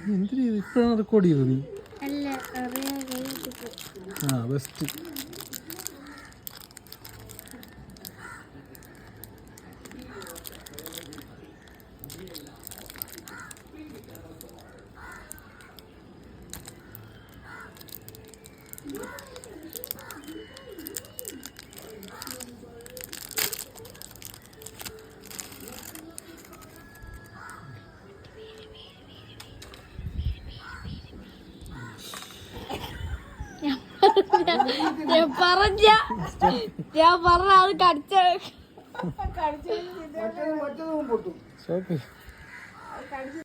എന്തിനാ ഇപ്പോഴാണ് റെക്കോർഡ് ചെയ്തത് നീ? ആ ബെസ്റ്റ്. ഞാൻ പറഞ്ഞ അത് കടിച്ച